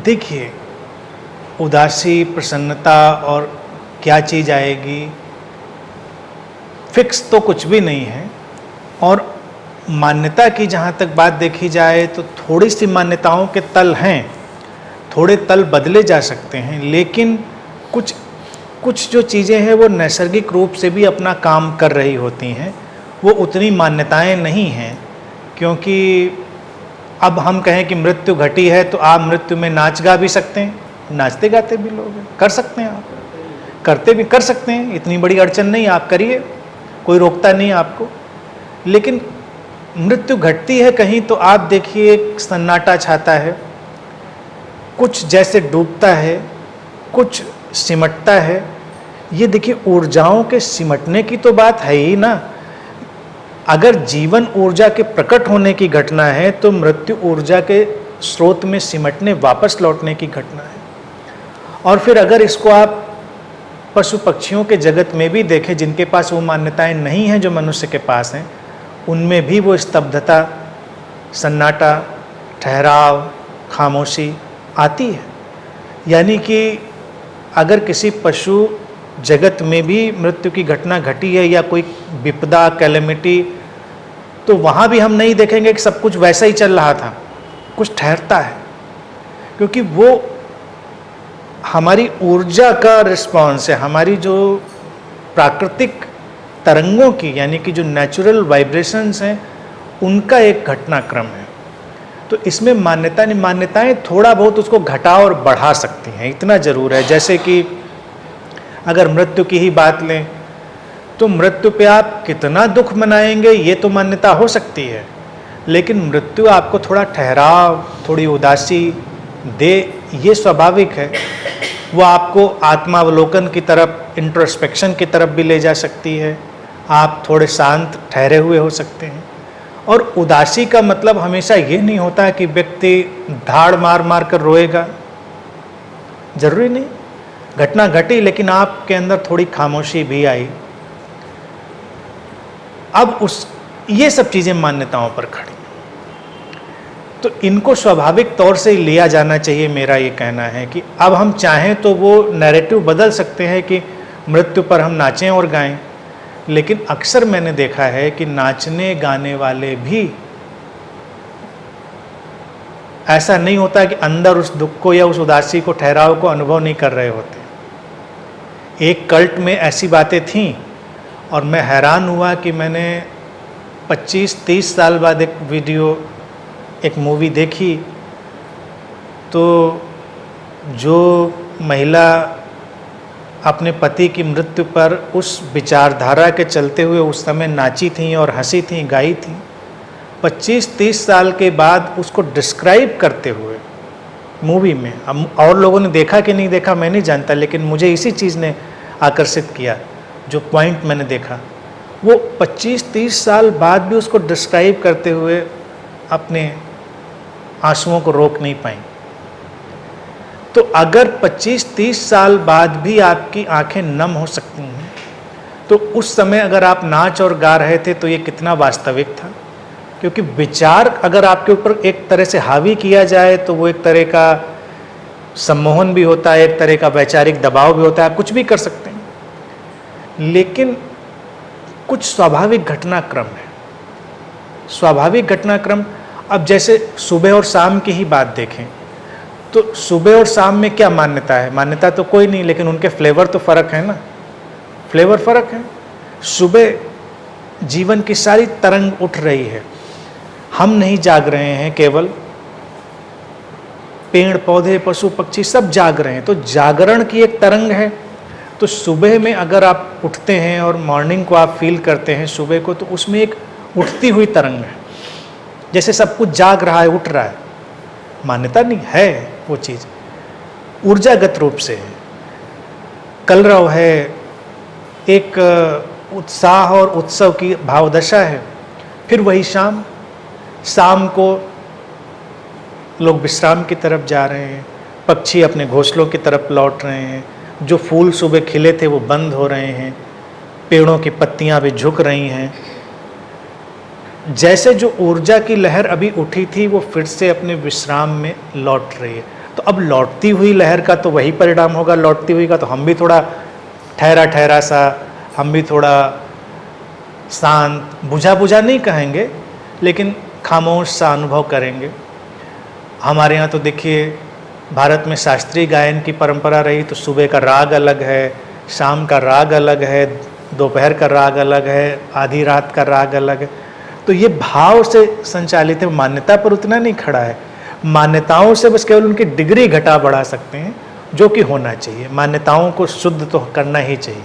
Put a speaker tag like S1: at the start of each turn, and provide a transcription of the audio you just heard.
S1: देखिए, उदासी, प्रसन्नता और क्या चीज़ आएगी, फिक्स तो कुछ भी नहीं है। और मान्यता की जहाँ तक बात देखी जाए तो थोड़ी सी मान्यताओं के तल हैं, थोड़े तल बदले जा सकते हैं, लेकिन कुछ कुछ जो चीज़ें हैं वो नैसर्गिक रूप से भी अपना काम कर रही होती हैं। वो उतनी मान्यताएं नहीं हैं, क्योंकि अब हम कहें कि मृत्यु घटी है तो आप मृत्यु में नाच गा भी सकते हैं, नाचते गाते भी लोग हैं, कर सकते हैं, आप करते भी कर सकते हैं, इतनी बड़ी अड़चन नहीं, आप करिए, कोई रोकता नहीं आपको। लेकिन मृत्यु घटती है कहीं तो आप देखिए सन्नाटा छाता है, कुछ जैसे डूबता है, कुछ सिमटता है। ये देखिए ऊर्जाओं के सिमटने की तो बात है ही ना। अगर जीवन ऊर्जा के प्रकट होने की घटना है तो मृत्यु ऊर्जा के स्रोत में सिमटने, वापस लौटने की घटना है। और फिर अगर इसको आप पशु पक्षियों के जगत में भी देखें, जिनके पास वो मान्यताएं नहीं हैं जो मनुष्य के पास हैं, उनमें भी वो स्तब्धता, सन्नाटा, ठहराव, खामोशी आती है। यानी कि अगर किसी पशु जगत में भी मृत्यु की घटना घटी है या कोई विपदा, कैलेमिटी, तो वहाँ भी हम नहीं देखेंगे कि सब कुछ वैसा ही चल रहा था, कुछ ठहरता है, क्योंकि वो हमारी ऊर्जा का रिस्पॉन्स है, हमारी जो प्राकृतिक तरंगों की, यानी कि जो नेचुरल वाइब्रेशंस हैं, उनका एक घटनाक्रम है। तो इसमें मान्यताएं थोड़ा बहुत उसको घटा और बढ़ा सकती हैं, इतना ज़रूर है। जैसे कि अगर मृत्यु की ही बात लें तो मृत्यु पे आप कितना दुख मनाएंगे ये तो मान्यता हो सकती है, लेकिन मृत्यु आपको थोड़ा ठहराव, थोड़ी उदासी दे, ये स्वाभाविक है। वो आपको आत्मावलोकन की तरफ, इंट्रोस्पेक्शन की तरफ भी ले जा सकती है, आप थोड़े शांत ठहरे हुए हो सकते हैं। और उदासी का मतलब हमेशा ये नहीं होता कि व्यक्ति धाड़ मार मार कर रोएगा, जरूरी नहीं। घटना घटी लेकिन आपके अंदर थोड़ी खामोशी भी आई। अब ये सब चीज़ें मान्यताओं पर खड़ी, तो इनको स्वाभाविक तौर से लिया जाना चाहिए। मेरा ये कहना है कि अब हम चाहें तो वो नैरेटिव बदल सकते हैं कि मृत्यु पर हम नाचें और गाएं, लेकिन अक्सर मैंने देखा है कि नाचने गाने वाले भी ऐसा नहीं होता कि अंदर उस दुख को या उस उदासी को, ठहराव को अनुभव नहीं कर रहे होते। एक कल्ट में ऐसी बातें थीं और मैं हैरान हुआ कि मैंने 25-30 साल बाद एक मूवी देखी, तो जो महिला अपने पति की मृत्यु पर उस विचारधारा के चलते हुए उस समय नाची थी और हंसी थी, गाई थी, 25-30 साल के बाद उसको डिस्क्राइब करते हुए मूवी में, और लोगों ने देखा कि नहीं देखा मैं नहीं जानता, लेकिन मुझे इसी चीज़ ने आकर्षित किया। जो पॉइंट मैंने देखा, वो 25-30 साल बाद भी उसको डिस्क्राइब करते हुए अपने आंसुओं को रोक नहीं पाई। तो अगर 25-30 साल बाद भी आपकी आंखें नम हो सकती हैं, तो उस समय अगर आप नाच और गा रहे थे तो ये कितना वास्तविक था। क्योंकि विचार अगर आपके ऊपर एक तरह से हावी किया जाए तो वो एक तरह का सम्मोहन भी होता है, एक तरह का वैचारिक दबाव भी होता है, आप कुछ भी कर सकते हैं। लेकिन कुछ स्वाभाविक घटनाक्रम है, स्वाभाविक घटनाक्रम। अब जैसे सुबह और शाम की ही बात देखें तो सुबह और शाम में क्या मान्यता है? मान्यता तो कोई नहीं, लेकिन उनके फ्लेवर तो फ़र्क है ना, फ्लेवर फ़र्क है। सुबह जीवन की सारी तरंग उठ रही है, हम नहीं जाग रहे हैं, केवल पेड़ पौधे, पशु पक्षी सब जाग रहे हैं, तो जागरण की एक तरंग है। तो सुबह में अगर आप उठते हैं और मॉर्निंग को आप फील करते हैं सुबह को, तो उसमें एक उठती हुई तरंग है, जैसे सब कुछ जाग रहा है, उठ रहा है। मान्यता नहीं है, वो चीज़ ऊर्जागत रूप से है, कलरव है, एक उत्साह और उत्सव की भावदशा है। फिर वही शाम को लोग विश्राम की तरफ जा रहे हैं, पक्षी अपने घोंसलों की तरफ लौट रहे हैं, जो फूल सुबह खिले थे वो बंद हो रहे हैं, पेड़ों की पत्तियां भी झुक रही हैं। जैसे जो ऊर्जा की लहर अभी उठी थी वो फिर से अपने विश्राम में लौट रही है। तो अब लौटती हुई लहर का तो वही परिणाम होगा, लौटती हुई का तो हम भी थोड़ा ठहरा ठहरा सा, हम भी थोड़ा शांत, बुझा बुझा नहीं कहेंगे लेकिन खामोश सा अनुभव करेंगे। हमारे यहाँ तो देखिए भारत में शास्त्रीय गायन की परंपरा रही, तो सुबह का राग अलग है, शाम का राग अलग है, दोपहर का राग अलग है, आधी रात का राग अलग है। तो ये भाव से संचालित है, मान्यता पर उतना नहीं खड़ा है। मान्यताओं से बस केवल उनकी डिग्री घटा बढ़ा सकते हैं, जो कि होना चाहिए। मान्यताओं को शुद्ध तो करना ही चाहिए।